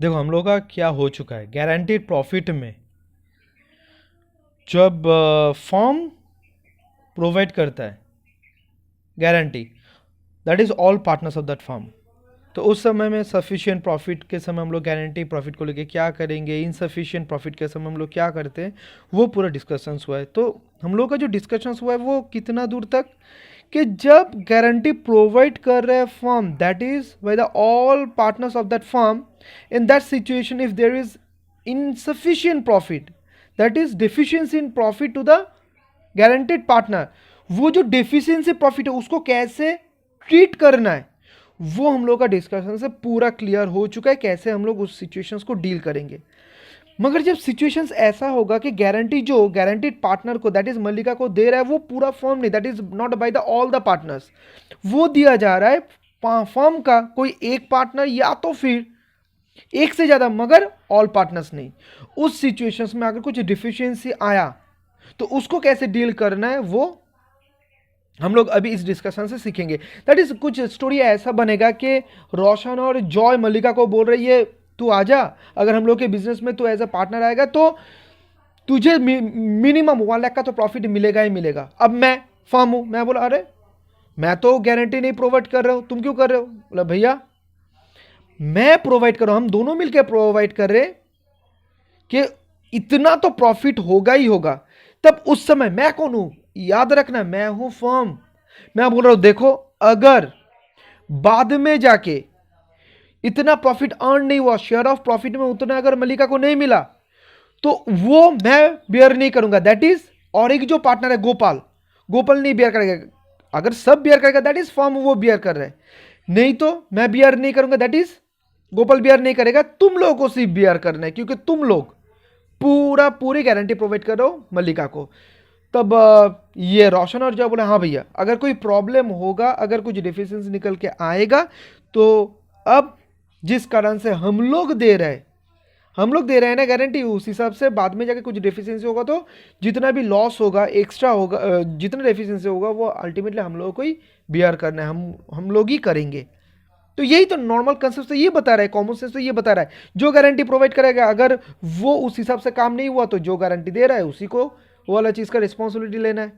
देखो हम लोग का क्या हो चुका है, गारंटीड प्रॉफिट में जब फर्म प्रोवाइड करता है guarantee, that is all partners of that firm, तो उस समय में सफिशिएंट प्रॉफिट के समय हम लोग गारंटी प्रॉफिट को लेके क्या करेंगे, इनसफिशिएंट प्रॉफिट के समय हम लोग क्या करते हैं, वो पूरा डिस्कशंस हुआ है। तो हम लोग का जो डिस्कशंस हुआ है वो कितना दूर तक कि जब गारंटी प्रोवाइड कर रहे हैं firm, that is by the all partners of that firm, in that situation if there is insufficient profit, that is deficiency in profit to the guaranteed partner, वो जो deficiency profit है उसको कैसे treat करना है वो हम लोग का डिस्कशन से पूरा क्लियर हो चुका है, कैसे हम लोग उस सिचुएशंस को डील करेंगे। मगर जब सिचुएशंस ऐसा होगा कि गारंटी जो गारंटीड पार्टनर को दैट इज मल्लिका को दे रहा है वो पूरा फर्म नहीं, that is not by the all the partners, वो दिया जा रहा है फर्म का कोई एक पार्टनर या तो फिर एक से ज्यादा मगर ऑल पार्टनर्स नहीं। उस सिचुएशंस में अगर कुछ डिफिशियंसी आया तो उसको कैसे डील करना है वो हम लोग अभी इस डिस्कशन से सीखेंगे। दैट इज कुछ स्टोरी ऐसा बनेगा कि रोशन और जॉय मल्लिका को बोल रही है तू आजा, अगर हम लोग के बिजनेस में तू एज अ पार्टनर आएगा तो तुझे मिनिमम 1 लाख का तो प्रॉफिट मिलेगा ही मिलेगा। अब मैं फर्म हूं, मैं बोला अरे मैं तो गारंटी नहीं प्रोवाइड कर रहा हूं, तुम क्यों कर रहे हो? बोला भैया मैं प्रोवाइड कर रहा हूं, हम दोनों मिलकर प्रोवाइड कर रहे कि इतना तो प्रॉफिट होगा ही होगा। तब उस समय मैं कौन हूं, याद रखना मैं हूं फर्म। मैं बोल रहा हूं देखो अगर बाद में जाके इतना प्रॉफिट अर्न नहीं हुआ, शेयर ऑफ प्रॉफिट में उतना अगर मल्लिका को नहीं मिला तो वो मैं बियर नहीं करूंगा, दैट इज। और एक जो पार्टनर है गोपाल, गोपाल नहीं बियर करेगा, अगर सब बियर करेगा दैट इज फर्म वो बियर कर रहे हैं, नहीं तो मैं बियर नहीं करूंगा, दैट इज गोपाल बियर नहीं करेगा, तुम लोगों को सिर्फ बियर करना है क्योंकि तुम लोग पूरी गारंटी प्रोवाइड कर रहे हो मल्लिका को। तब ये रोशन और जॉय बोले हाँ भैया अगर कोई प्रॉब्लम होगा, अगर कुछ डिफिशियंसी निकल के आएगा तो अब जिस कारण से हम लोग दे रहे हैं ना गारंटी, उस हिसाब से बाद में जाके कुछ डेफिशिएंसी होगा तो जितना भी लॉस होगा एक्स्ट्रा होगा, जितना डेफिशिएंसी होगा वो अल्टीमेटली हम लोगों को ही बियर करना है, हम लोग ही करेंगे। तो यही तो नॉर्मल कंसेप्ट से ये बता रहा है, कॉमन सेंस तो ये बता रहा है, जो गारंटी प्रोवाइड करेगा अगर वो उस हिसाब से काम नहीं हुआ तो जो गारंटी दे रहा है उसी को वो वाला चीज़ का रिस्पॉन्सिबिलिटी लेना है।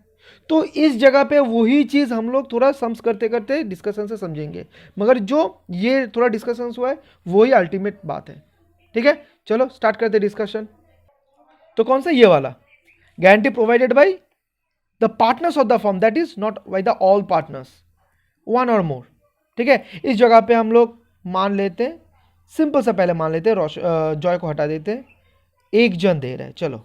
तो इस जगह पे वही चीज़ हम लोग थोड़ा सम्स करते करते डिस्कशन से समझेंगे, मगर जो ये थोड़ा डिस्कशन हुआ है वही अल्टीमेट बात है। ठीक है चलो स्टार्ट करते डिस्कशन। तो कौन सा ये वाला guarantee provided by the partners of the firm, that is not by the all partners, one और मोर। ठीक है इस जगह पे हम लोग मान लेते हैं, सिंपल सा पहले मान लेते हैं जॉय को हटा देते हैं, एक जन दे रहा है, चलो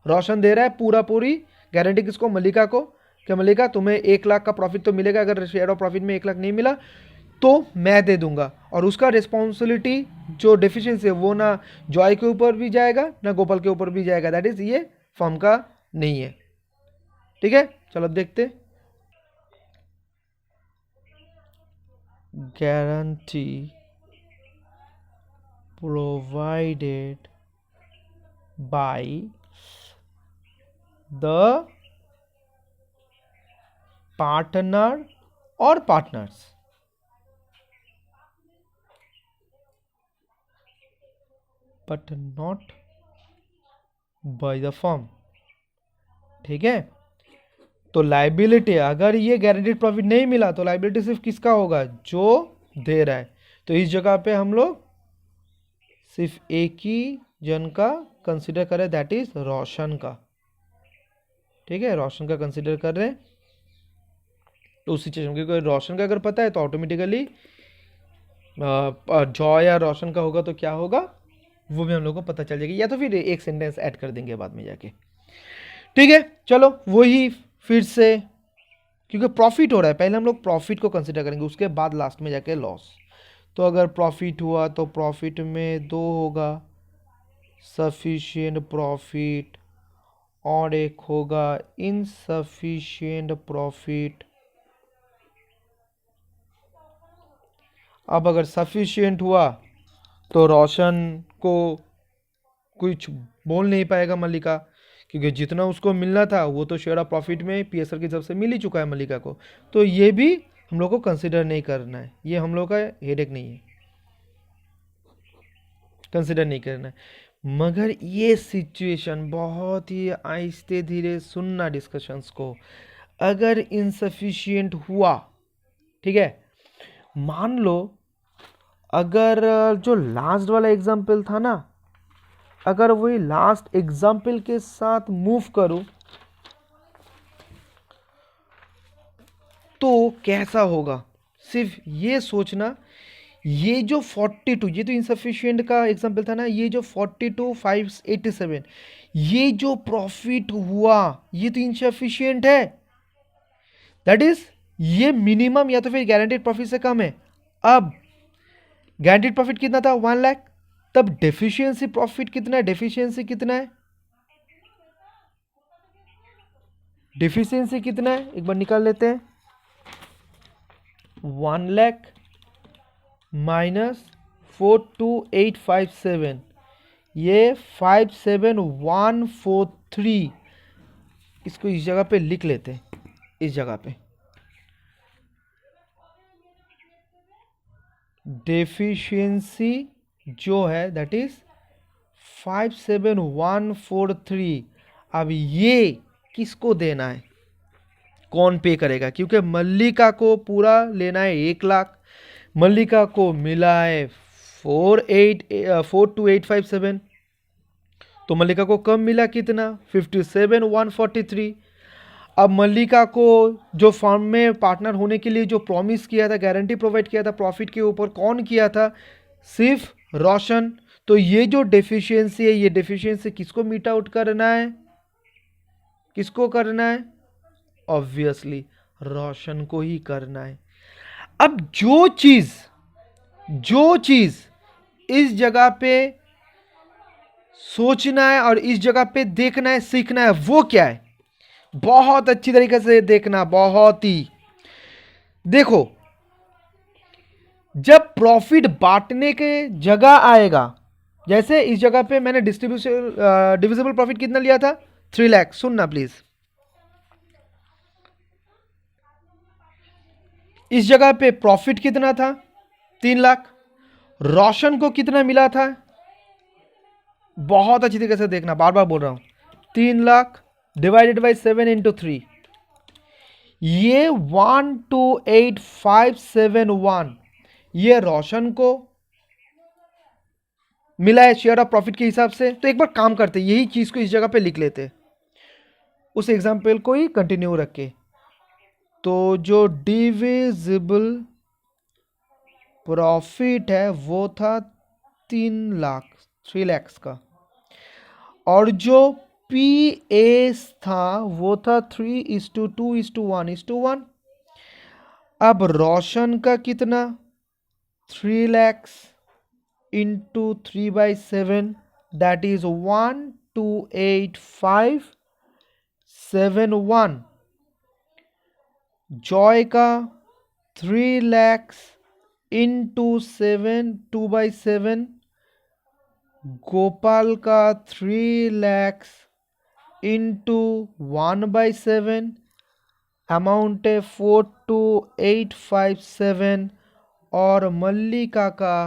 रोशन दे रहा है पूरी गारंटी किसको, मल्लिका को, कि मल्लिका तुम्हें 1 लाख का प्रॉफिट तो मिलेगा, अगर शेयर ऑफ प्रॉफिट में 1 लाख नहीं मिला तो मैं दे दूंगा, और उसका रिस्पॉन्सिबिलिटी जो डेफिशिएंसी है वो ना जॉय के ऊपर भी जाएगा ना गोपाल के ऊपर भी जाएगा, दैट इज ये फर्म का नहीं है। ठीक है चलो अब देखते, guarantee provided by the partner और partners, but not by the firm. ठीक है तो लाइबिलिटी, अगर ये गारंटीड प्रॉफिट नहीं मिला तो लाइबिलिटी सिर्फ किसका होगा, जो दे रहा है। तो इस जगह पे हम लोग सिर्फ एक ही जन का कंसिडर करें, दैट इज रोशन का। ठीक है रोशन का कंसिडर कर रहे हैं, तो उस सिचुएशन क्योंकि रोशन का अगर पता है तो ऑटोमेटिकली जॉय या रोशन का होगा तो क्या होगा वो भी हम लोग को पता चल जाएगा, या तो फिर एक सेंटेंस ऐड कर देंगे बाद में जाके। ठीक है चलो वही फिर से, क्योंकि प्रॉफिट हो रहा है पहले हम लोग प्रॉफिट को कंसिडर करेंगे उसके बाद लास्ट में जाके लॉस। तो अगर प्रॉफिट हुआ तो प्रॉफिट में 2 होगा सफिशिएंट प्रॉफिट और एक होगा इनसफिशिएंट प्रॉफिट। अब अगर सफिशिएंट हुआ तो रोशन को कुछ बोल नहीं पाएगा मल्लिका, क्योंकि जितना उसको मिलना था वो तो शेयर ऑफ प्रॉफिट में पीएसआर की तरफ से मिल ही चुका है मल्लिका को, तो ये भी हम लोग को कंसिडर नहीं करना है, ये हम लोग का हेडेक नहीं है। कंसिडर नहीं करना है। मगर ये सिचुएशन बहुत ही आहिस्ते धीरे सुनना डिस्कशंस को, अगर इनसफिशिएंट हुआ, ठीक है, मान लो अगर जो लास्ट वाला एग्जाम्पल था ना, अगर वही लास्ट एग्जाम्पल के साथ मूव करूं तो कैसा होगा, सिर्फ ये सोचना। ये जो 42, ये तो इनसफिशिएंट का एग्जाम्पल था ना, ये जो 42,587 ये जो प्रॉफिट हुआ ये तो इनसफिशिएंट है, दैट इज ये मिनिमम या तो फिर गारंटेड प्रॉफिट से कम है। अब गारंटेड प्रॉफिट कितना था 1 लाख, तब डेफिशिएंसी प्रॉफिट कितना है, डेफिशिएंसी कितना है, डेफिशिएंसी कितना है एक बार निकाल लेते हैं। 1 लाख माइनस 42857, ये 57143, इसको इस जगह पे लिख लेते हैं, इस जगह पे डेफिशिएंसी जो है दैट इज 57143। अब ये किसको देना है, कौन पे करेगा, क्योंकि मल्लिका को पूरा लेना है 1 लाख, मल्लिका को मिला है 42857, तो मल्लिका को कम मिला कितना 57,143। अब मल्लिका को जो फर्म में पार्टनर होने के लिए जो प्रॉमिस किया था, गारंटी प्रोवाइड किया था प्रॉफिट के ऊपर, कौन किया था, सिर्फ रोशन। तो ये जो डेफिशिएंसी है, ये डेफिशिएंसी किसको मीट आउट करना है, किसको करना है, ऑब्वियसली रोशन को ही करना है। अब जो चीज इस जगह पे सोचना है और इस जगह पे देखना है, सीखना है, वो क्या है, बहुत अच्छी तरीके से देखना, बहुत ही देखो, जब प्रॉफिट बांटने के जगह आएगा, जैसे इस जगह पे मैंने डिविजिबल प्रॉफिट कितना लिया था 3 लाख, सुनना प्लीज, इस जगह पे प्रॉफिट कितना था 3 लाख, रोशन को कितना मिला था, बहुत अच्छी तरीके से देखना, बार बार बोल रहा हूं, 3 लाख डिवाइडेड बाई 7 इंटू 3, ये 128,571 ये रोशन को मिला है शेयर ऑफ प्रॉफिट के हिसाब से। तो एक बार काम करते, यही चीज को इस जगह पे लिख लेते, उस एग्जाम्पल को ही कंटिन्यू रख के। तो जो डिविजिबल प्रॉफिट है वो था 3 लाख, 3 lakhs का, और जो पी था वो था 3:2:1:1। अब रोशन का कितना 3 lakhs into 3/7, that is 128,571। Joy का 3 lakhs इंटू 7 2/7, गोपाल का 3 lakhs इंटू 1/7, अमाउंट है 42857, और मल्लिका का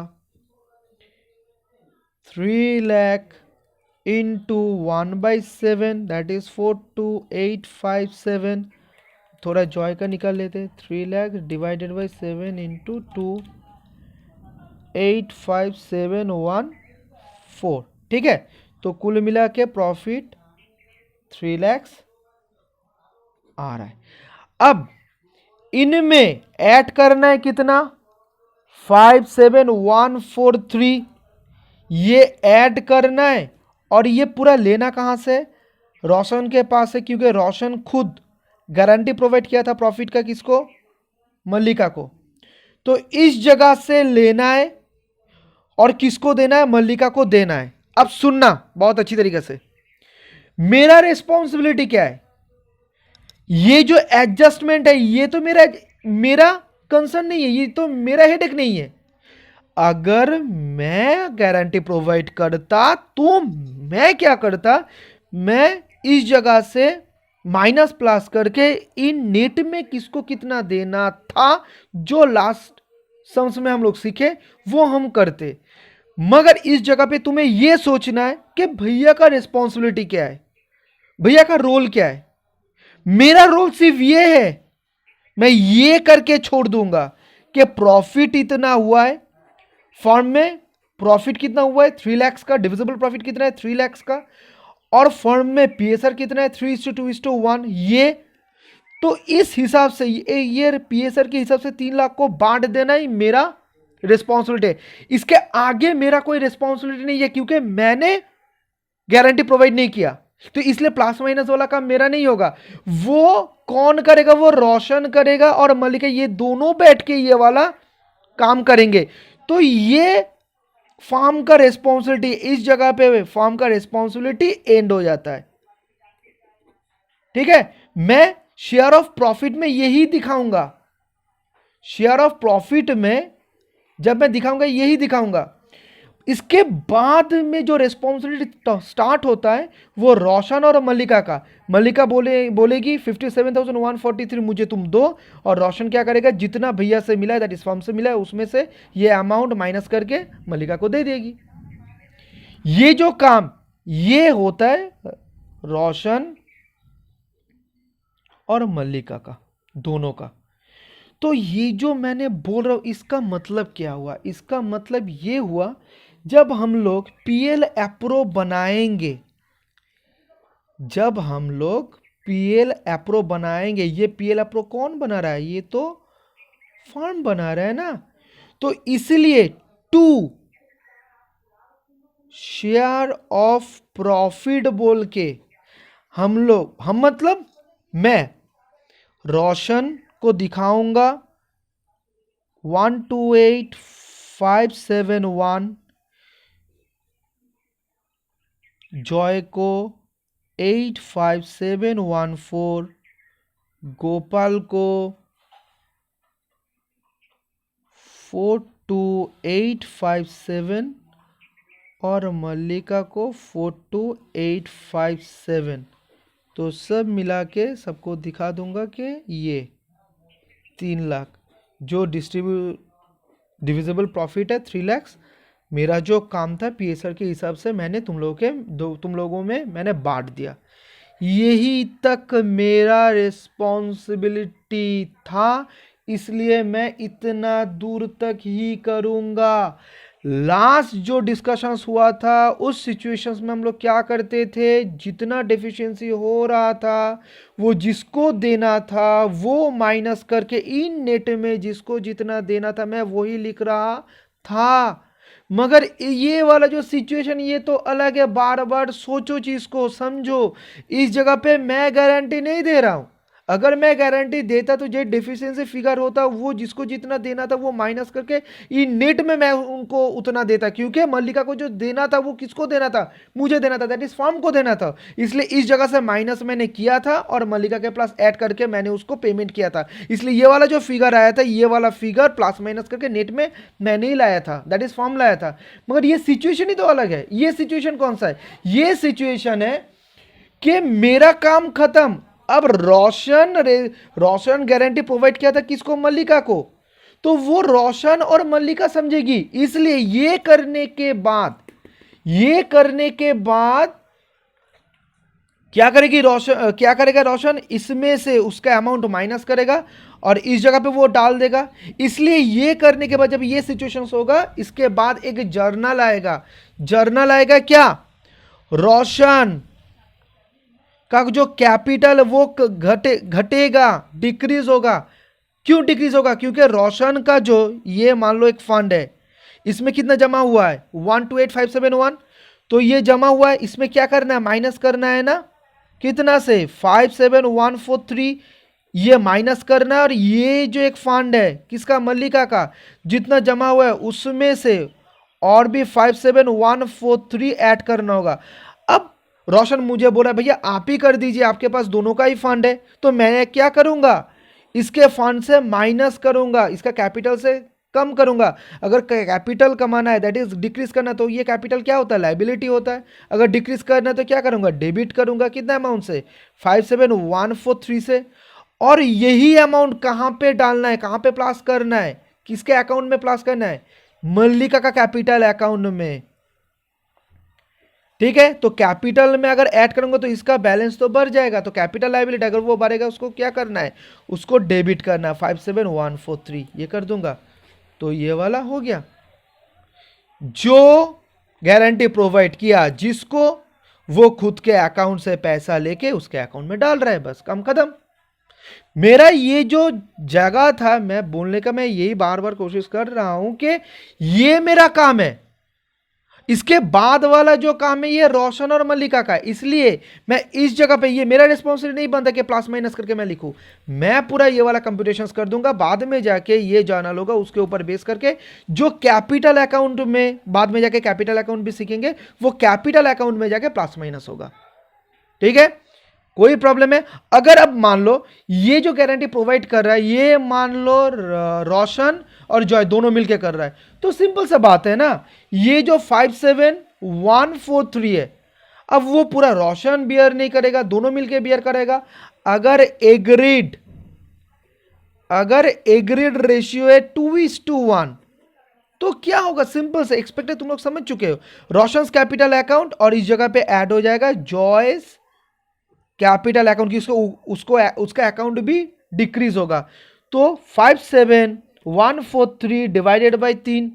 3 लाख इंटू 1/7, दैट इज 42857। थोड़ा जॉय का निकाल लेते, 3 लाख डिवाइडेड बाई 7 इंटू 2,85714, ठीक है। तो कुल मिला के प्रॉफिट 3 lakhs आ रहा है। अब इनमें ऐड करना है कितना 57143, ये ऐड करना है, और ये पूरा लेना कहां से, रोशन के पास है, क्योंकि रोशन खुद गारंटी प्रोवाइड किया था प्रॉफिट का, किसको, मल्लिका को। तो इस जगह से लेना है और किसको देना है, मल्लिका को देना है। अब सुनना बहुत अच्छी तरीके से, मेरा रिस्पॉन्सिबिलिटी क्या है, ये जो एडजस्टमेंट है ये तो मेरा कंसर्न नहीं है, ये तो मेरा हेडेक नहीं है। अगर मैं गारंटी प्रोवाइड करता तो मैं क्या करता, मैं इस जगह से माइनस प्लस करके इन नेट में किसको कितना देना था, जो लास्ट सम्स में हम लोग सीखे वो हम करते। मगर इस जगह पे तुम्हें यह सोचना है कि भैया का रिस्पॉन्सिबिलिटी क्या है, भैया का रोल क्या है। मेरा रोल सिर्फ ये है, मैं ये करके छोड़ दूंगा कि प्रॉफिट इतना हुआ है फर्म में, प्रॉफिट कितना हुआ है 3 लाख का, डिविजिबल प्रॉफिट कितना है 3 लाख का, और फर्म में पीएसआर कितना है 3:2:1। ये तो इस हिसाब से ये पीएसआर के हिसाब से 3 लाख को बांट देना ही मेरा रिस्पॉन्सिबिलिटी है। इसके आगे मेरा कोई रिस्पॉन्सिबिलिटी नहीं है, क्योंकि मैंने गारंटी प्रोवाइड नहीं किया, तो इसलिए प्लस माइनस वाला काम मेरा नहीं होगा। वो कौन करेगा, वो रोशन करेगा और मलिका, ये दोनों बैठ के ये वाला काम करेंगे। तो ये फार्म का रिस्पॉन्सिबिलिटी, इस जगह पे फार्म का रिस्पॉन्सिबिलिटी एंड हो जाता है। ठीक है, मैं शेयर ऑफ प्रॉफिट में यही दिखाऊंगा, शेयर ऑफ प्रॉफिट में जब मैं दिखाऊंगा यही दिखाऊंगा। इसके बाद में जो रिस्पॉन्सिबिलिटी स्टार्ट होता है वो रोशन और मल्लिका का। मल्लिका बोलेगी 57,143 मुझे तुम दो, और रोशन क्या करेगा, जितना भैया से मिला है दैट इज फर्म से मिला है उसमें से ये अमाउंट माइनस करके मल्लिका को दे देगी। ये जो काम ये होता है रोशन और मल्लिका का, दोनों का। तो ये जो मैंने बोल रहा हूं इसका मतलब क्या हुआ, इसका मतलब ये हुआ जब हम लोग पीएल एप्रो बनाएंगे, जब हम लोग पीएल एप्रो बनाएंगे, ये पीएल एप्रो कौन बना रहा है, ये तो फर्म बना रहा है ना। तो इसलिए टू शेयर ऑफ प्रॉफिट बोल के हम मतलब मैं रोशन को दिखाऊंगा 128,571, जॉय को 85714, गोपाल को 42857 और मल्लिका को 42857। तो सब मिला के सबको दिखा दूंगा कि ये 3 लाख जो डिविजिबल प्रॉफिट है 3 लाख। मेरा जो काम था पीएसआर के हिसाब से मैंने तुम लोगों में मैंने बांट दिया। यही तक मेरा रिस्पॉन्सिबिलिटी था, इसलिए मैं इतना दूर तक ही करूँगा। लास्ट जो डिस्कशंस हुआ था उस सिचुएशंस में हम लोग क्या करते थे, जितना डेफिशिएंसी हो रहा था वो जिसको देना था वो माइनस करके इन नेट में जिसको जितना देना था मैं वही लिख रहा था। मगर ये वाला जो सिचुएशन ये तो अलग है, बार बार सोचो, चीज को समझो। इस जगह पे मैं गारंटी नहीं दे रहा हूं, अगर मैं गारंटी देता तो जो डेफिशिएंसी फिगर होता वो जिसको जितना देना था वो माइनस करके इन नेट में मैं उनको उतना देता, क्योंकि मल्लिका को जो देना था वो किसको देना था, मुझे देना था, दैट इज फॉर्म को देना था। इसलिए इस जगह से माइनस मैंने किया था और मल्लिका के प्लस ऐड करके मैंने उसको पेमेंट किया था। इसलिए ये वाला जो फिगर आया था ये वाला फिगर प्लस माइनस करके नेट में मैंने ही लाया था, दैट इज फॉर्म लाया था। मगर ये सिचुएशन ही तो अलग है। ये सिचुएशन कौन सा है, ये सिचुएशन है कि मेरा काम खत्म, अब रोशन गारंटी प्रोवाइड किया था किसको, मल्लिका को, तो वो रोशन और मल्लिका समझेगी। इसलिए ये करने के बाद क्या करेगी रोशन, क्या करेगा रोशन, इसमें से उसका अमाउंट माइनस करेगा और इस जगह पे वो डाल देगा। इसलिए ये करने के बाद जब ये सिचुएशन होगा इसके बाद एक जर्नल आएगा, जर्नल आएगा क्या, रोशन का जो कैपिटल वो घटेगा, डिक्रीज होगा। क्यों डिक्रीज होगा, क्योंकि रोशन का जो ये मान लो एक फंड है, इसमें कितना जमा हुआ है 128,571, तो ये जमा हुआ है, इसमें क्या करना है, माइनस करना है ना, कितना से 57,143, ये माइनस करना है। और ये जो एक फंड है किसका, मल्लिका का, जितना जमा हुआ है उसमें से और भी 57,143 ऐड करना होगा। अब रोशन मुझे बोला भैया आप ही कर दीजिए, आपके पास दोनों का ही फंड है, तो मैं क्या करूंगा, इसके फंड से माइनस करूंगा, इसका कैपिटल से कम करूंगा। अगर कैपिटल कमाना है दैट इज डिक्रीज करना, तो ये कैपिटल क्या होता है, लायबिलिटी होता है। अगर डिक्रीज करना है तो क्या करूंगा, डेबिट करूंगा। कितना अमाउंट से, 57,143 से। और यही अमाउंट कहां पे डालना है, कहां पे प्लस करना है, किसके अकाउंट में प्लस करना है, मल्लिका का कैपिटल अकाउंट में, ठीक है। तो कैपिटल में अगर ऐड करूंगा तो इसका बैलेंस तो बढ़ जाएगा, तो कैपिटल लायबिलिटी अगर वो बढ़ेगा उसको क्या करना है, उसको डेबिट करना है 57143, ये कर दूंगा तो ये वाला हो गया। जो गारंटी प्रोवाइड किया जिसको, वो खुद के अकाउंट से पैसा लेके उसके अकाउंट में डाल रहा है, बस काम खत्म। मेरा ये जो जगह था मैं बोलने का, मैं यही बार बार कोशिश कर रहा हूं कि ये मेरा काम है, इसके बाद वाला जो काम है ये रोशन और मल्लिका का है, इसलिए मैं इस जगह पे, ये मेरा रिस्पॉन्सिबिलिटी नहीं बनता कि प्लस माइनस करके मैं लिखूं, मैं पूरा ये वाला कंप्यूटेशंस कर दूंगा, बाद में जाके ये जाना होगा उसके ऊपर बेस करके जो कैपिटल अकाउंट में, बाद में जाके कैपिटल अकाउंट भी सीखेंगे, वो कैपिटल अकाउंट में जाके प्लस माइनस होगा, ठीक है। कोई प्रॉब्लम है? अगर अब मान लो ये जो गारंटी प्रोवाइड कर रहा है ये मान लो रोशन और जॉय दोनों मिलके कर रहा है, तो सिंपल सा बात है ना, ये जो 57143 है, अब वो पूरा रोशन बियर नहीं करेगा, दोनों मिलके बियर करेगा। अगर एग्रीड रेशियो है 2:1 तो क्या होगा, सिंपल से एक्सपेक्टेड तुम लोग समझ चुके हो, रोशंस कैपिटल अकाउंट और इस जगह पे ऐड हो जाएगा जॉयस कैपिटल अकाउंट की, उसको उसका अकाउंट भी डिक्रीज होगा। तो 57143 डिवाइडेड बाई 3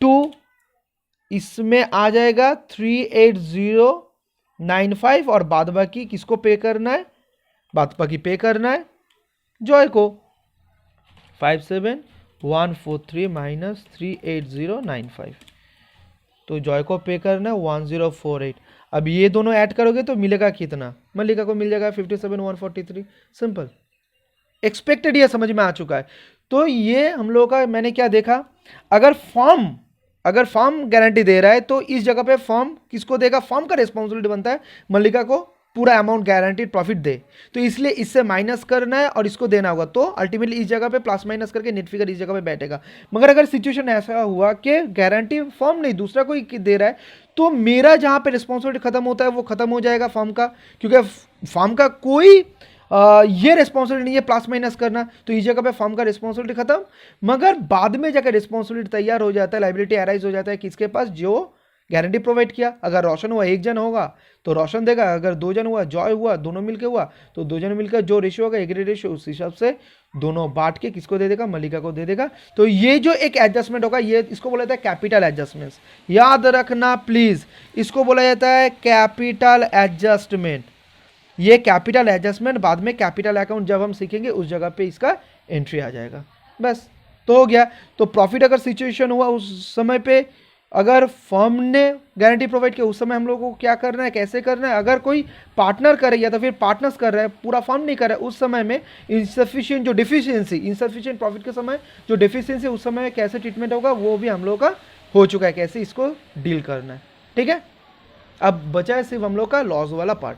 2, इसमें आ जाएगा 38095 और बाद बाकी किसको पे करना है, बाद बाकी पे करना है जॉय को। 57143 माइनस 38095, तो जॉय को पे करना है 1048। अब ये दोनों ऐड करोगे तो मिलेगा कितना, मल्लिका को मिल जाएगा 57143, सिंपल, एक्सपेक्टेड ये समझ में आ चुका है। तो ये हम लोगों का मैंने क्या देखा, अगर फॉर्म गारंटी दे रहा है तो इस जगह पे फॉर्म किसको देगा, फॉर्म का रिस्पॉन्सिबिलिटी बनता है मल्लिका को पूरा अमाउंट गारंटीड प्रॉफिट दे, तो इसलिए इससे माइनस करना है और इसको देना होगा, तो अल्टीमेटली इस जगह पे प्लस माइनस करके नेट फिगर इस जगह पे बैठेगा। मगर अगर सिचुएशन ऐसा हुआ कि गारंटी फॉर्म नहीं दूसरा कोई दे रहा है, तो मेरा जहां पे रिस्पॉन्सिबिलिटी खत्म होता है वो खत्म हो जाएगा फॉर्म का, क्योंकि फॉर्म का कोई ये रिस्पॉन्सिबिलिटी नहीं है प्लस माइनस करना, तो इस जगह पे फॉर्म का रिस्पॉन्सिबिलिटी खत्म। मगर बाद में जाकर रिस्पॉन्सिबिलिटी तैयार हो जाता है, लाइबिलिटी अराइज हो जाता है किसके पास, जो गारंटी प्रोवाइड किया। अगर रोशन हुआ, एक जन होगा तो रोशन देगा, अगर दो जन हुआ, जॉय हुआ, दोनों मिलकर हुआ, तो दो जन मिलकर जो रेशियो होगा एग्री रेशियो, उस हिसाब से दोनों बांट के किसको दे देगा, मल्लिका को दे देगा। तो ये जो एक एडजस्टमेंट होगा, ये इसको बोला जाता है कैपिटल एडजस्टमेंट्स, याद रखना प्लीज, इसको बोला जाता है कैपिटल एडजस्टमेंट। ये कैपिटल एडजस्टमेंट बाद में कैपिटल अकाउंट जब हम सीखेंगे उस जगह पे इसका एंट्री आ जाएगा, बस तो हो गया। तो प्रॉफिट अगर सिचुएशन हुआ उस समय पे, अगर फर्म ने गारंटी प्रोवाइड किया उस समय हम लोगों को क्या करना है, कैसे करना है, अगर कोई पार्टनर करे या तो फिर पार्टनर्स कर रहा है, पूरा फर्म नहीं कर रहा है, उस समय में इनसफिशिएंट प्रॉफिट के समय जो डिफिशियंसी उस समय कैसे ट्रीटमेंट होगा वो भी हम लोगों का हो चुका है, कैसे इसको डील करना है, ठीक है। अब बचा है सिर्फ हम लोग का लॉस वाला पार्ट।